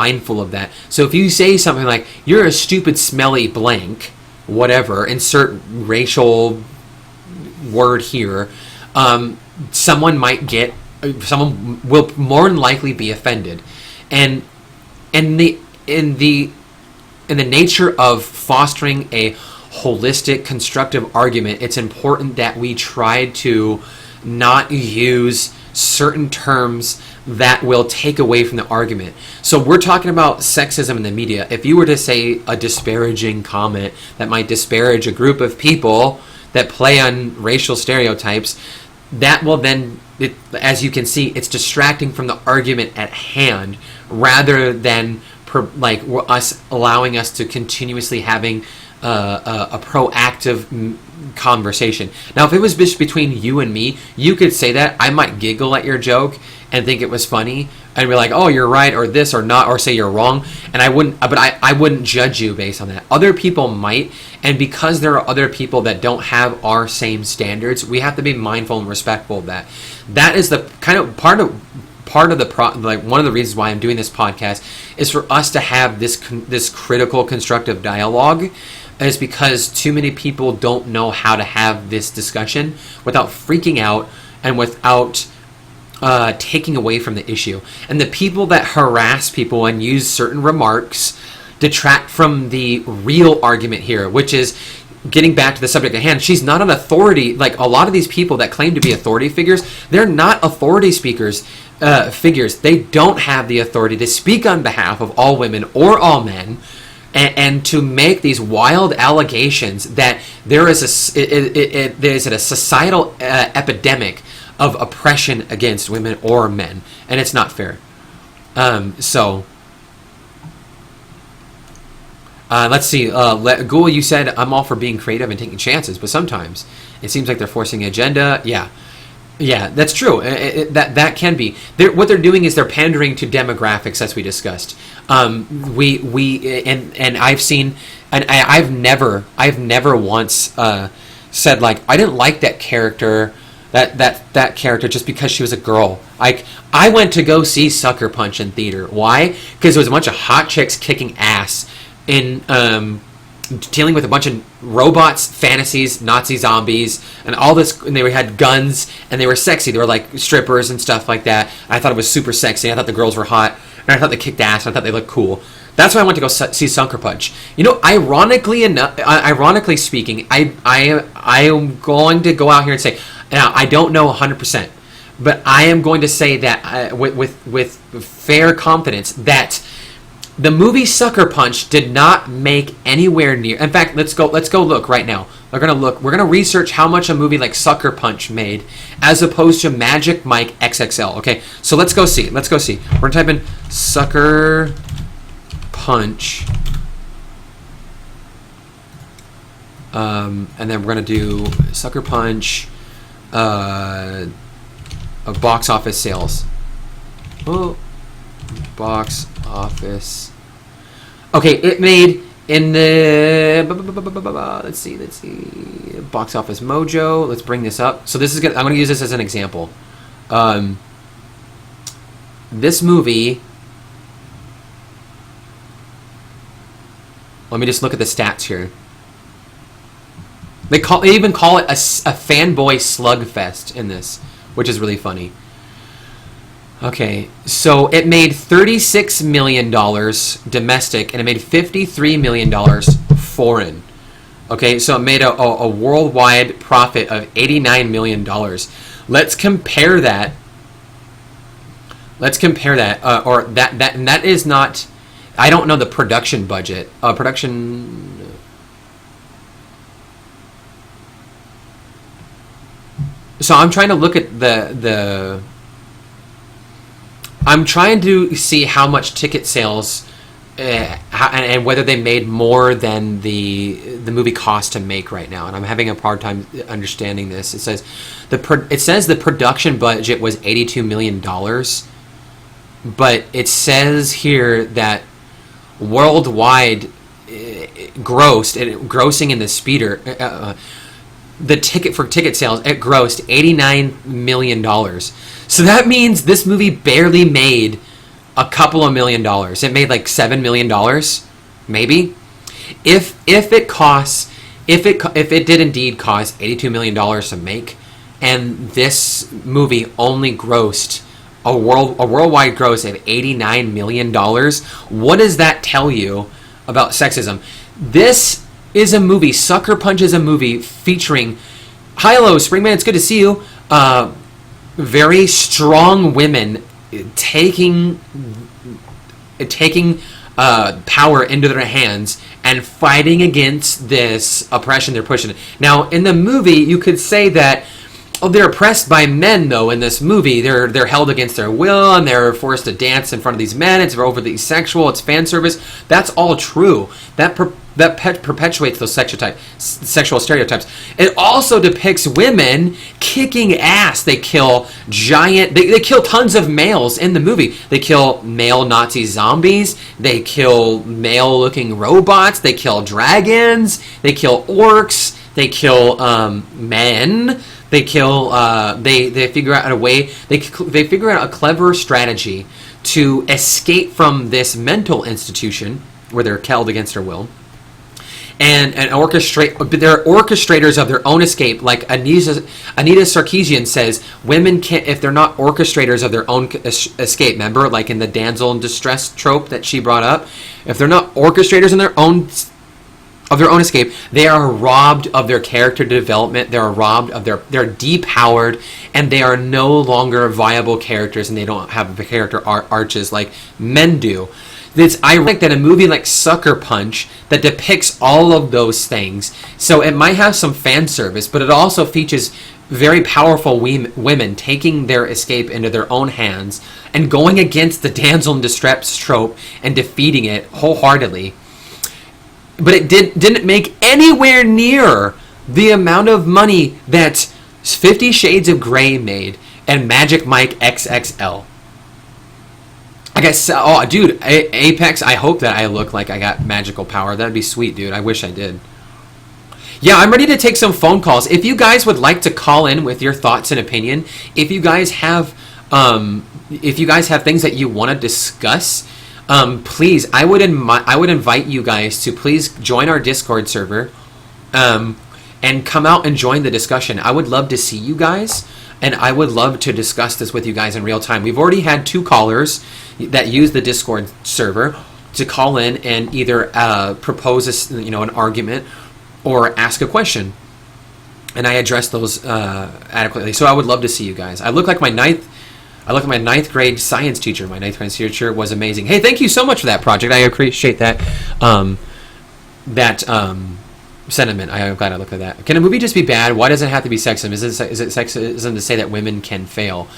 mindful of that. So if you say something like, you're a stupid, smelly blank, whatever, insert racial word here, someone will more than likely be offended. And in the nature of fostering a holistic, constructive argument, it's important that we try to not use certain terms that will take away from the argument. So we're talking about sexism in the media. If you were to say a disparaging comment that might disparage a group of people that play on racial stereotypes, that will then, as you can see, it's distracting from the argument at hand, rather than allowing us to continuously having a proactive conversation. Now, if it was just between you and me, you could say that. I might giggle at your joke and think it was funny and be like, oh, you're right, or this, or not, or say you're wrong. And I wouldn't judge you based on that. Other people might, and because there are other people that don't have our same standards, we have to be mindful and respectful of that. That is the kind of part of one of the reasons why I'm doing this podcast is for us to have this critical, constructive dialogue, is because too many people don't know how to have this discussion without freaking out and without taking away from the issue. And the people that harass people and use certain remarks detract from the real argument here, which is getting back to the subject at hand. She's not an authority. Like a lot of these people that claim to be authority figures, they're not authority figures. They don't have the authority to speak on behalf of all women or all men, and to make these wild allegations that there is a societal epidemic of oppression against women or men, and it's not fair. Let's see. Ghoul, you said, I'm all for being creative and taking chances, but sometimes it seems like they're forcing an agenda. Yeah, that's true. That can be. What they're doing is they're pandering to demographics, as we discussed. And I've seen, and I've never once said, like, I didn't like that character, that character just because she was a girl. Like, I went to go see Sucker Punch in theater. Why? Because there was a bunch of hot chicks kicking ass in dealing with a bunch of robots, fantasies, Nazi zombies, and all this. And they had guns, and they were sexy. They were like strippers and stuff like that. And I thought it was super sexy. I thought the girls were hot, and I thought they kicked ass, and I thought they looked cool. That's why I went to go see Sucker Punch. You know, ironically speaking, I am going to go out here and say, now I don't know 100%, but I am going to say that with fair confidence that the movie Sucker Punch did not make anywhere near. In fact, let's go look right now. We're gonna research how much a movie like Sucker Punch made as opposed to Magic Mike XXL. Okay, so let's go see. We're gonna type in Sucker Punch, and then we're gonna do Sucker Punch of box office sales. Oh, box office. Okay, it made in the let's see box office mojo. Let's bring this up. So this is I'm going to use this as an example. This movie. Let me just look at the stats here. They even call it a fanboy slugfest in this, which is really funny. Okay, so it made $36 million domestic, and it made $53 million foreign. Okay, so it made a worldwide profit of $89 million. Let's compare that. Or that is not. I don't know the production budget. So I'm trying to look at the. I'm trying to see how much ticket sales and whether they made more than the movie cost to make right now, and I'm having a hard time understanding this. It says the production budget was $82 million, but it says here that worldwide grossing in the speeder. The ticket sales, it grossed $89 million. So that means this movie barely made a couple of $1 million. It made like $7 million, maybe. If it did indeed cost $82 million to make, and this movie only grossed a worldwide gross of $89 million, what does that tell you about sexism? This is a movie, Sucker Punch is a movie featuring, hi, hello, Springman, it's good to see you, very strong women taking power into their hands and fighting against this oppression they're pushing. Now, in the movie, you could say that they're oppressed by men, though. In this movie, they're held against their will, and they're forced to dance in front of these men. It's overly sexual. It's fan service. That's all true. That perpetuates those sexual stereotypes. It also depicts women kicking ass. They kill they kill tons of males in the movie. They kill male Nazi zombies. They kill male-looking robots. They kill dragons. They kill orcs. They kill men. They kill. They figure out a way. They figure out a clever strategy to escape from this mental institution where they're held against their will, and orchestrate. They're orchestrators of their own escape. Like Anita Sarkeesian says, women can't if they're not orchestrators of their own escape. Remember, like in the damsel in distress trope that she brought up, if they're not orchestrators in their own escape, they are robbed of their character development. They are robbed of they're depowered, and they are no longer viable characters, and they don't have the character arches like men do. It's ironic that a movie like Sucker Punch that depicts all of those things, so it might have some fan service, but it also features very powerful women taking their escape into their own hands and going against the damsel in distress trope and defeating it wholeheartedly. But it didn't make anywhere near the amount of money that 50 Shades of Grey made and Magic Mike XXL. I guess, oh, dude, Apex, I hope that I look like I got magical power. That'd be sweet, dude. I wish I did. Yeah, I'm ready to take some phone calls. If you guys would like to call in with your thoughts and opinion, if you guys have things that you want to discuss, please, I would invite you guys to please join our Discord server, and come out and join the discussion. I would love to see you guys, and I would love to discuss this with you guys in real time. We've already had 2 callers that use the Discord server to call in and either propose an argument or ask a question, and I address those adequately. So I would love to see you guys. I look like my ninth grade science teacher. My ninth grade teacher was amazing. Hey, thank you so much for that project. I appreciate that sentiment. I'm glad I looked at that. Can a movie just be bad? Why does it have to be sexism? Is it sexism to say that women can fail?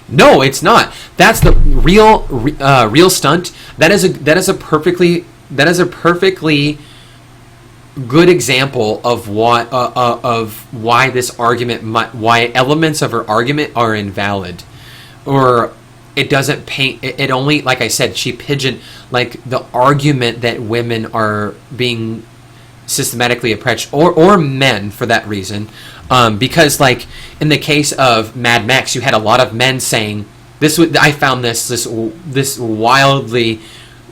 No, it's not. That's the real stunt. That is a perfectly good example of why this argument why elements of her argument are invalid. Or it doesn't paint it only, like I said, she pigeoned like the argument that women are being systematically oppressed, or men for that reason, because like in the case of Mad Max, you had a lot of men saying this. I found this wildly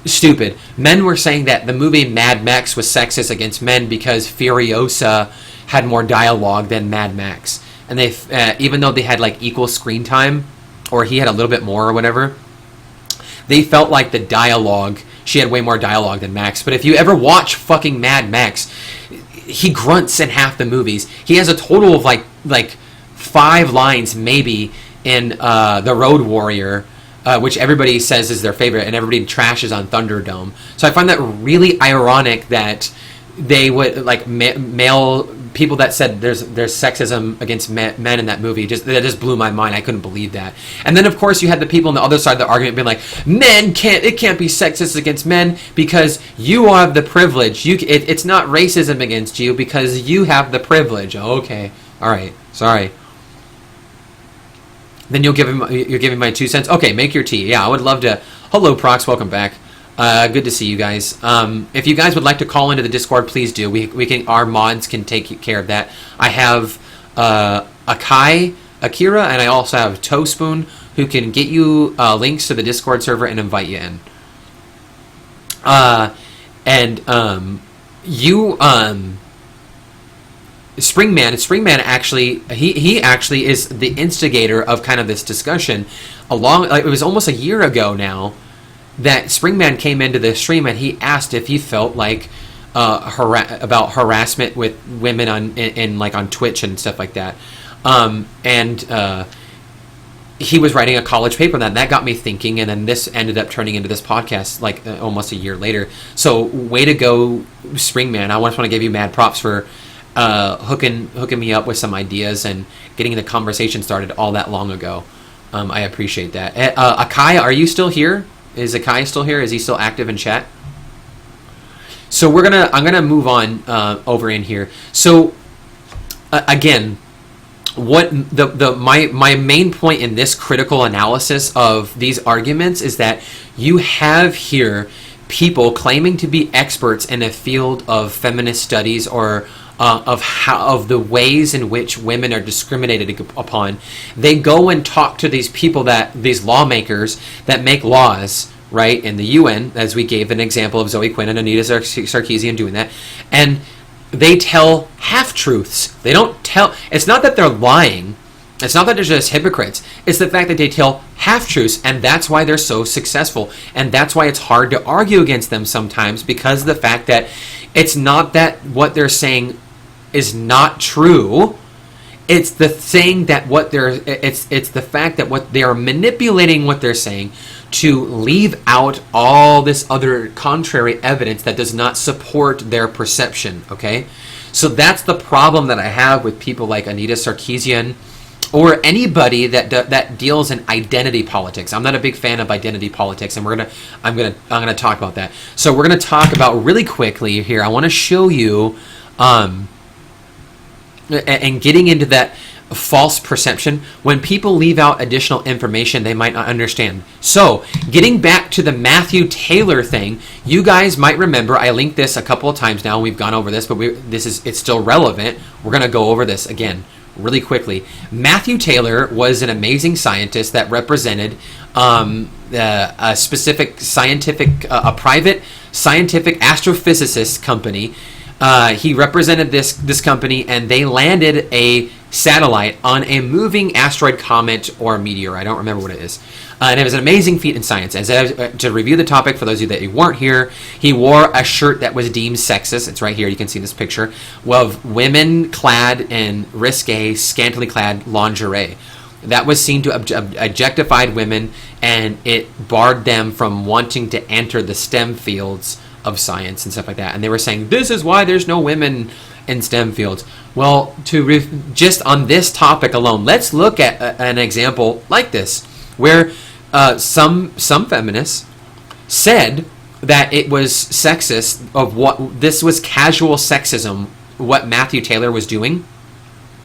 stupid. Men were saying that the movie Mad Max was sexist against men because Furiosa had more dialogue than Mad Max, and they even though they had like equal screen time, or he had a little bit more or whatever, they felt like the dialogue, she had way more dialogue than Max. But if you ever watch fucking Mad Max, he grunts in half the movies. He has a total of like 5 lines maybe in The Road Warrior, which everybody says is their favorite, and everybody trashes on Thunderdome. So I find that really ironic that they would like male people that said there's sexism against men in that movie. That just blew my mind. I couldn't believe that. And then of course you had the people on the other side of the argument being like, it can't be sexist against men because you have the privilege. It's not racism against you because you have the privilege. Okay, all right, sorry. Then you're giving my 2 cents. Okay, make your tea. Yeah, I would love to. Hello, Prox. Welcome back. Good to see you guys. If you guys would like to call into the Discord, please do. We can. Our mods can take care of that. I have Akira, and I also have Toe Spoon, who can get you links to the Discord server and invite you in. Springman actually, he actually is the instigator of kind of this discussion. It was almost a year ago now that Springman came into the stream and he asked if he felt like about harassment with women on Twitch and stuff like that. He was writing a college paper on that, and that got me thinking, and then this ended up turning into this podcast almost a year later. So way to go, Springman. I just want to give you mad props for hooking me up with some ideas and getting the conversation started all that long ago. I appreciate that. Akai, are you still here? Is Akai still here? Is he still active in chat? So I'm gonna move on over in here. So again, what my main point in this critical analysis of these arguments is that you have here people claiming to be experts in a field of feminist studies or of the ways in which women are discriminated upon. They go and talk to these people, these lawmakers that make laws, right, in the UN, as we gave an example of Zoe Quinn and Anita Sarkeesian doing that, and they tell half-truths. They don't tell... It's not that they're lying. It's not that they're just hypocrites. It's the fact that they tell half-truths, and that's why they're so successful. And that's why it's hard to argue against them sometimes, because of the fact that it's not that what they're saying is not true. It's the saying that it's the fact that what they are manipulating what they're saying to leave out all this other contrary evidence that does not support their perception, okay? So that's the problem that I have with people like Anita Sarkeesian or anybody that deals in identity politics. I'm not a big fan of identity politics, and I'm gonna talk about that. So we're gonna talk about really quickly here. I want to show you, and getting into that false perception, when people leave out additional information they might not understand. So getting back to the Matthew Taylor thing, you guys might remember I linked this a couple of times now, and we've gone over this, but it's still relevant. We're going to go over this again really quickly. Matthew Taylor was an amazing scientist that represented a specific a private scientific astrophysicist company. He represented this company, and they landed a satellite on a moving asteroid, comet, or meteor. I don't remember what it is. And it was an amazing feat in science. To review the topic, for those of you that weren't here, he wore a shirt that was deemed sexist. It's right here. You can see this picture of women clad in risque, scantily clad lingerie. That was seen to objectify women, and it barred them from wanting to enter the STEM fields of science and stuff like that. And they were saying, this is why there's no women in STEM fields. Well, just on this topic alone, let's look at an example like this, where some feminists said that it was sexist, this was casual sexism, what Matthew Taylor was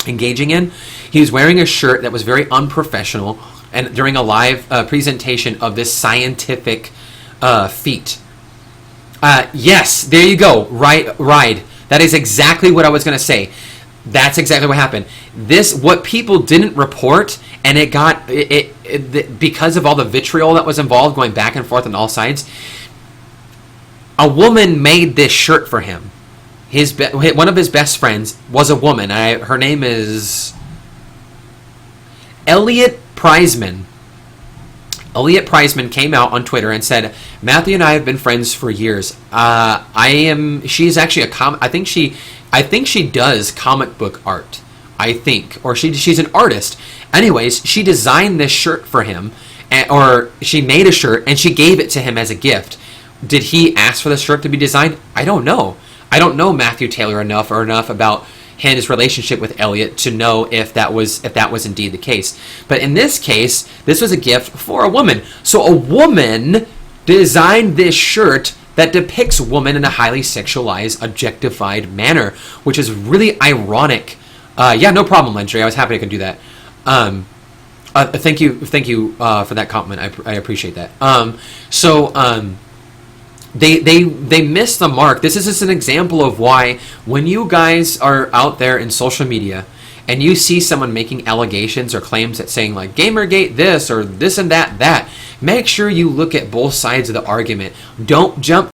engaging in. He was wearing a shirt that was very unprofessional, and during a live presentation of this scientific feat. Yes, there you go. Right. That is exactly what I was going to say. That's exactly what happened. What people didn't report, and it got because of all the vitriol that was involved, going back and forth on all sides. A woman made this shirt for him. One of his best friends was a woman. Her name is Elliot Prizeman. Elliot Prizeman came out on Twitter and said, Matthew and I have been friends for years. She's actually I think she does comic book art. Or she's an artist. Anyways, she designed this shirt for him, or she made a shirt and she gave it to him as a gift. Did he ask for the shirt to be designed? I don't know. I don't know Matthew Taylor enough about his relationship with Elliot to know if that was indeed the case. But in this case, this was a gift for a woman. So a woman designed this shirt that depicts woman in a highly sexualized, objectified manner, which is really ironic. Yeah, no problem, Landry. I was happy I could do that. Thank you for that compliment. I appreciate that. They missed the mark. This is just an example of why when you guys are out there in social media and you see someone making allegations or claims that saying like Gamergate this or this and that, make sure you look at both sides of the argument. Don't jump